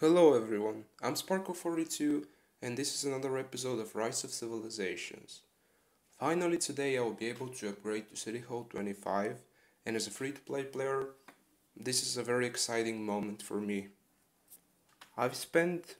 Hello everyone, I'm Sparkle42 and this is another episode of Rise of Civilizations. Finally today I will be able to upgrade to City Hall 25 and as a free-to-play player, this is a very exciting moment for me. I've spent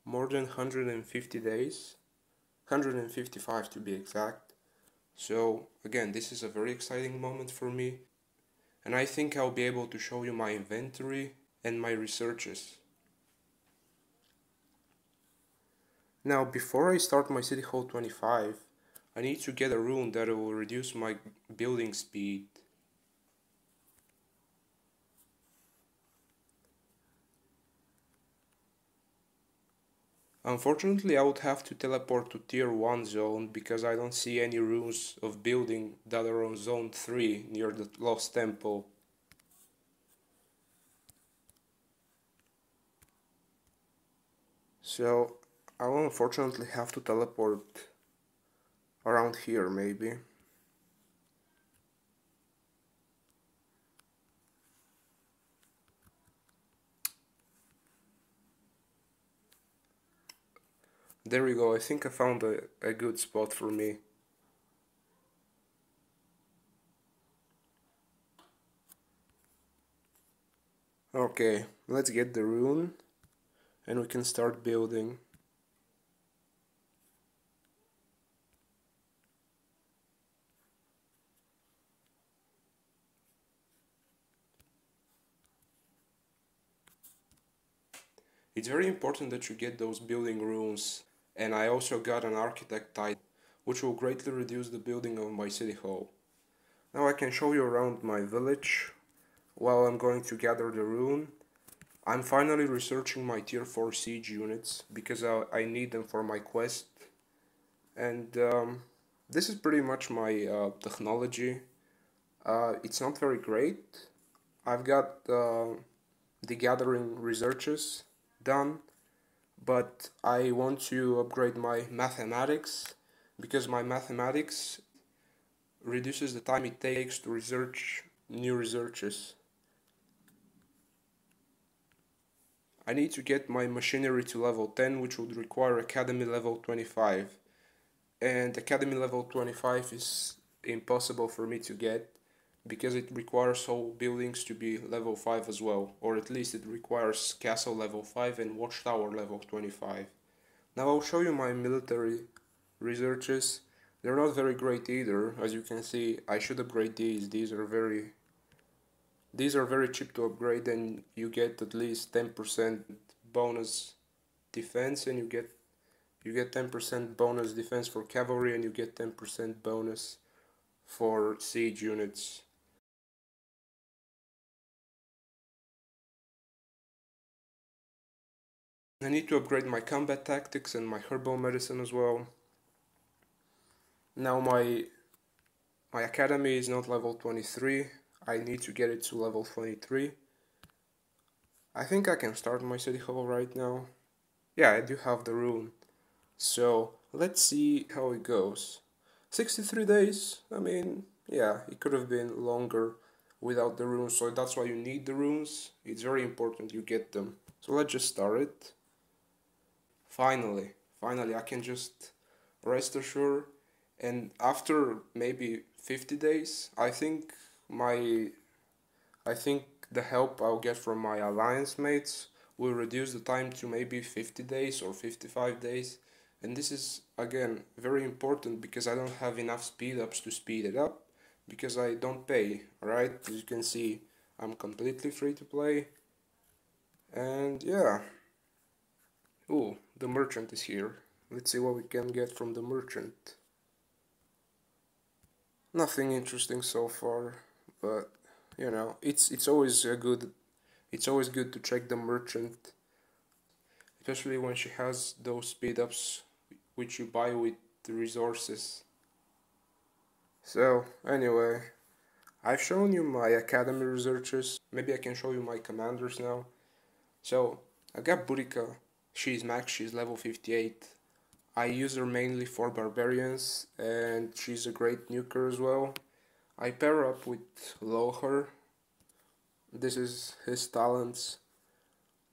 more than 150 days, 155 to be exact, so again this is a very exciting moment for me and I think I'll be able to show you my inventory and my researches. Now, before I start my City Hall 25, I need to get a rune that will reduce my building speed. Unfortunately, I would have to teleport to Tier 1 zone because I don't see any runes of building that are on Zone 3 near the Lost Temple. So, I will unfortunately have to teleport around here maybe. There we go, I think I found a good spot for me. Okay, let's get the rune and we can start building. It's very important that you get those building runes, and I also got an architect title, which will greatly reduce the building of my city hall. Now I can show you around my village while I'm going to gather the rune. I'm finally researching my tier 4 siege units because I need them for my quest, and this is pretty much my technology. It's not very great. I've got the gathering researches done, but I want to upgrade my mathematics because my mathematics reduces the time it takes to research new researches. I need to get my machinery to level 10, which would require Academy level 25, and Academy level 25 is impossible for me to get because it requires all buildings to be level 5 as well, or at least it requires castle level 5 and watchtower level 25. Now I'll show you my military researches. They're not very great either, as you can see. I should upgrade these. These are very cheap to upgrade, and you get at least 10% bonus defense, and you get 10% bonus defense for cavalry, and you get 10% bonus for siege units. I need to upgrade my combat tactics and my herbal medicine as well. Now my academy is not level 23. I need to get it to level 23. I think I can start my city hall right now. Yeah, I do have the rune. So let's see how it goes. 63 days, I mean, yeah, it could have been longer without the runes, so that's why you need the runes. It's very important you get them. So let's just start it. Finally, I can just rest assured, and after maybe 50 days, I think the help I'll get from my alliance mates will reduce the time to maybe 50 days or 55 days. And this is again very important because I don't have enough speed ups to speed it up because I don't pay, alright? As you can see, I'm completely free to play. And yeah. Ooh, the merchant is here. Let's see what we can get from the merchant. Nothing interesting so far, but you know, it's always good to check the merchant, especially when she has those speed ups which you buy with the resources. So anyway, I've shown you my academy researches. Maybe I can show you my commanders now. So I got Boudica. She's max, she's level 58. I use her mainly for barbarians, and she's a great nuker as well. I pair up with Loher. This is his talents.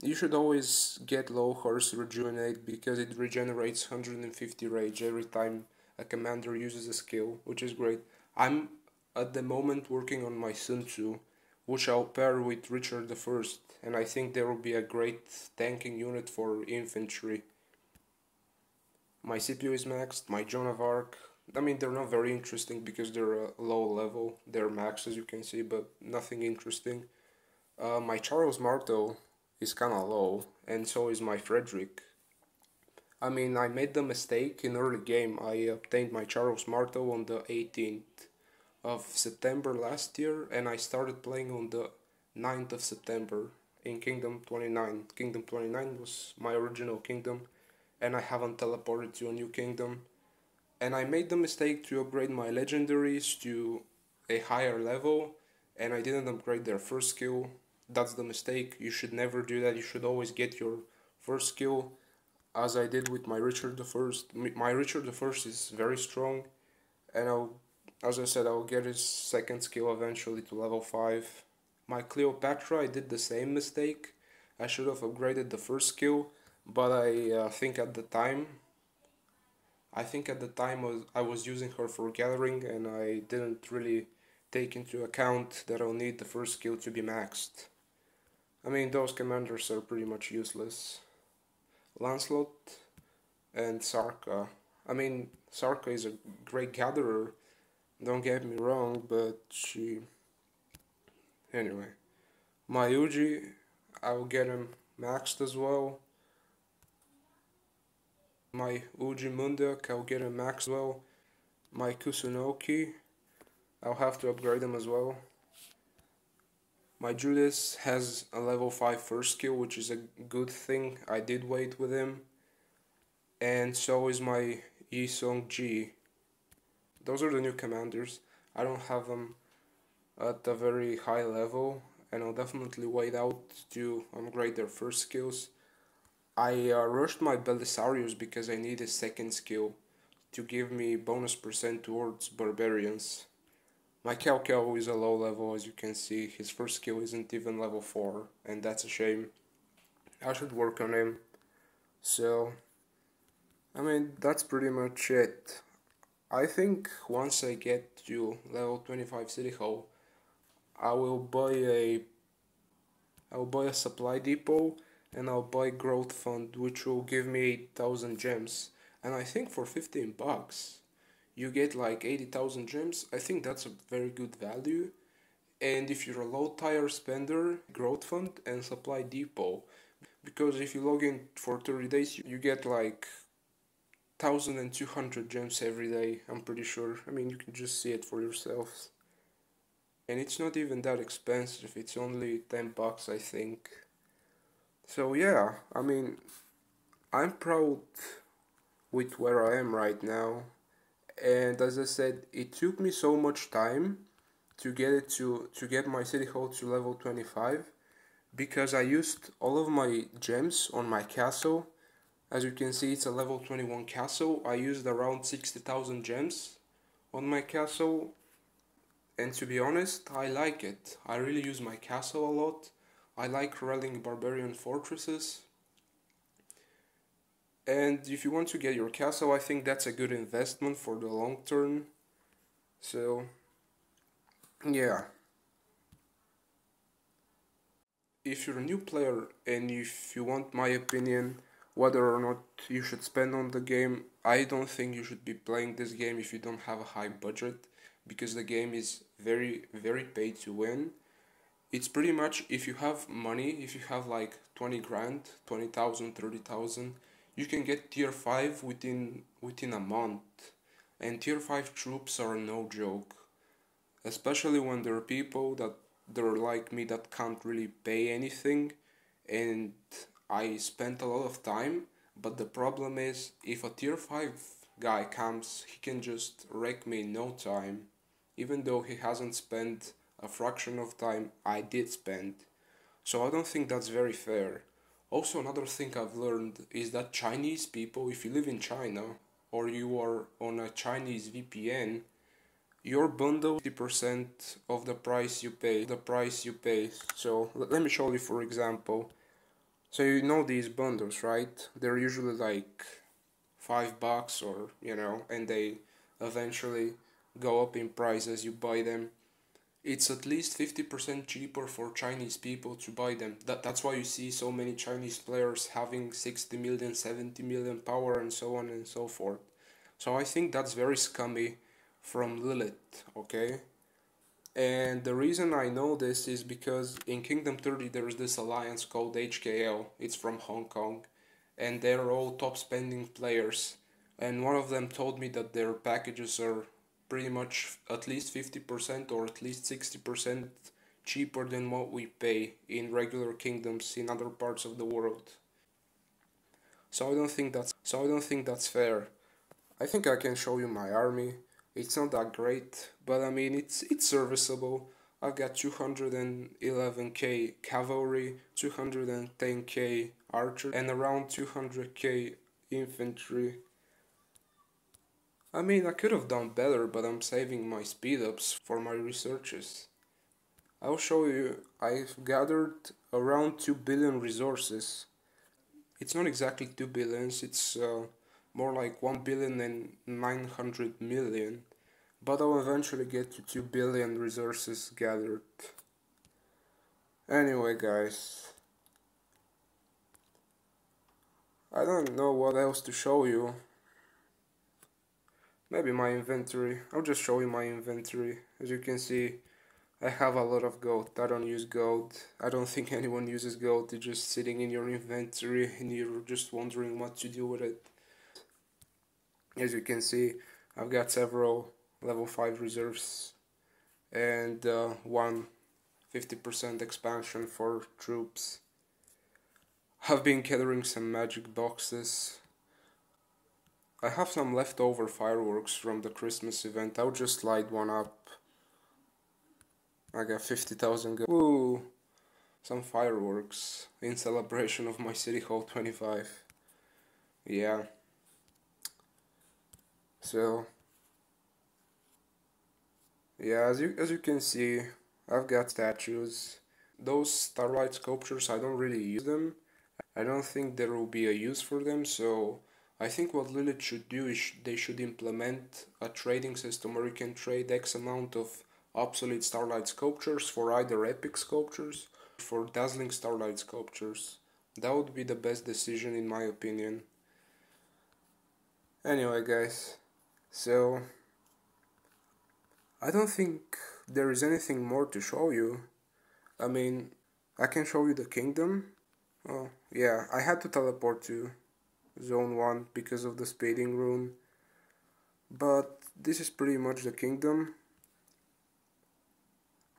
You should always get low horse rejuvenate because it regenerates 150 rage every time a commander uses a skill, which is great. I'm at the moment working on my Sun Tzu, which I'll pair with Richard I, and I think there will be a great tanking unit for infantry. My CPU is maxed, my Joan of Arc. I mean, they're not very interesting because they're low level. They're max as you can see, but nothing interesting. My Charles Martel is kinda low, and so is my Frederick. I mean, I made the mistake in early game. I obtained my Charles Martel on the 18th of September last year, and I started playing on the 9th of September in Kingdom 29. Kingdom 29 was my original kingdom, and I haven't teleported to a new kingdom. And I made the mistake to upgrade my legendaries to a higher level, and I didn't upgrade their first skill. That's the mistake. You should never do that. You should always get your first skill, as I did with my Richard the First. My Richard the First is very strong, and as I said, I'll get his second skill eventually to level 5. My Cleopatra, I did the same mistake. I should have upgraded the first skill, but I think at the time I was using her for gathering, and I didn't really take into account that I'll need the first skill to be maxed. I mean, those commanders are pretty much useless. Lancelot and Sarka. I mean, Sarka is a great gatherer, don't get me wrong, but she... Anyway. My Uji, I'll get him maxed as well. My Uji Mundak, I'll get him maxed as well. My Kusunoki, I'll have to upgrade him as well. My Judas has a level 5 first skill, which is a good thing. I did wait with him. And so is my Yisong Ji. Those are the new commanders. I don't have them at a very high level, and I'll definitely wait out to upgrade their first skills. I rushed my Belisarius because I need a second skill to give me bonus percent towards barbarians. My Cao Cao is a low level, as you can see. His first skill isn't even level 4, and that's a shame. I should work on him. So, I mean, that's pretty much it. I think once I get to level 25 City Hall, I will buy a supply depot, and I'll buy growth fund, which will give me 8,000 gems. And I think for 15 bucks you get like 80,000 gems. I think that's a very good value. And if you're a low tier spender, growth fund and supply depot, because if you log in for 30 days you get like 1,200 gems every day, I'm pretty sure. I mean, you can just see it for yourselves. And it's not even that expensive, it's only 10 bucks, I think. So yeah, I mean, I'm proud with where I am right now. And as I said, it took me so much time to get my city hall to level 25 because I used all of my gems on my castle. As you can see, it's a level 21 castle. I used around 60,000 gems on my castle, and to be honest, I like it. I really use my castle a lot. I like rallying barbarian fortresses. And if you want to get your castle, I think that's a good investment for the long term. So, yeah. If you're a new player and if you want my opinion whether or not you should spend on the game, I don't think you should be playing this game if you don't have a high budget, because the game is very, very pay to win. It's pretty much, if you have money, if you have like 20 grand, 20,000, 30,000, you can get tier 5 within a month. And tier 5 troops are no joke. Especially when there are people that they're like me that can't really pay anything, and I spent a lot of time, but the problem is if a tier 5 guy comes, he can just wreck me in no time, even though he hasn't spent a fraction of time I did spend. So I don't think that's very fair. Also, another thing I've learned is that Chinese people, if you live in China or you are on a Chinese VPN, your bundle 50% of the price you pay. So let me show you, for example. So you know these bundles, right? They're usually like $5 or and they eventually go up in price as you buy them. It's at least 50% cheaper for Chinese people to buy them. That's why you see so many Chinese players having 60 million, 70 million power and so on and so forth. So I think that's very scummy from Lilith, okay? And the reason I know this is because in Kingdom 30 there's this alliance called HKL. It's from Hong Kong, and they're all top spending players. And one of them told me that their packages are pretty much at least 50% or at least 60% cheaper than what we pay in regular kingdoms in other parts of the world. So I don't think that's fair. I think I can show you my army. It's not that great, but I mean it's serviceable. I've got 211k cavalry, 210k archer, and around 200k infantry. I mean, I could have done better, but I'm saving my speed ups for my researches. I'll show you, I've gathered around 2 billion resources. It's not exactly 2 billions, it's more like 1 billion and 900 million. But I'll eventually get to 2 billion resources gathered. Anyway, guys, I don't know what else to show you. Maybe my inventory. I'll just show you my inventory. As you can see, I have a lot of gold. I don't use gold. I don't think anyone uses gold. It's just sitting in your inventory and you're just wondering what to do with it. As you can see, I've got several level 5 reserves and one 50% expansion for troops. I've been gathering some magic boxes. I have some leftover fireworks from the Christmas event. I'll just light one up. I got 50,000 gold. Woo! Some fireworks in celebration of my City Hall 25. Yeah. So yeah, as you can see, I've got statues. Those starlight sculptures, I don't really use them. I don't think there will be a use for them, so I think what Lilith should do is they should implement a trading system where you can trade X amount of obsolete starlight sculptures for either epic sculptures or for dazzling starlight sculptures. That would be the best decision in my opinion. Anyway, guys, so I don't think there is anything more to show you. I mean, I can show you the kingdom. Oh, yeah, I had to teleport to Zone 1 because of the speeding rune. But this is pretty much the kingdom.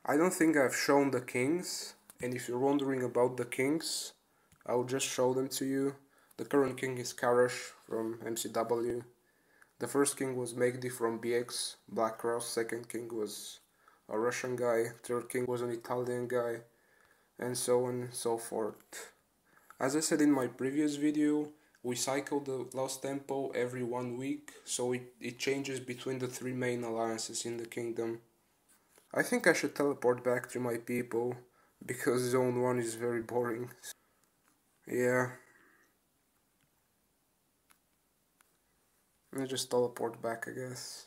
I don't think I've shown the kings, and if you're wondering about the kings, I'll just show them to you. The current king is Karash from MCW. The first king was Megdi from BX, Black Cross. Second king was a Russian guy. Third king was an Italian guy, and so on and so forth. As I said in my previous video, we cycle the Lost Tempo every 1 week, so it changes between the three main alliances in the kingdom. I think I should teleport back to my people, because Zone 1 is very boring. Yeah. Let me just teleport back, I guess.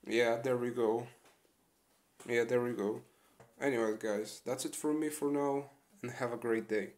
Yeah, there we go. Yeah, there we go. Anyways, guys, that's it from me for now, and have a great day.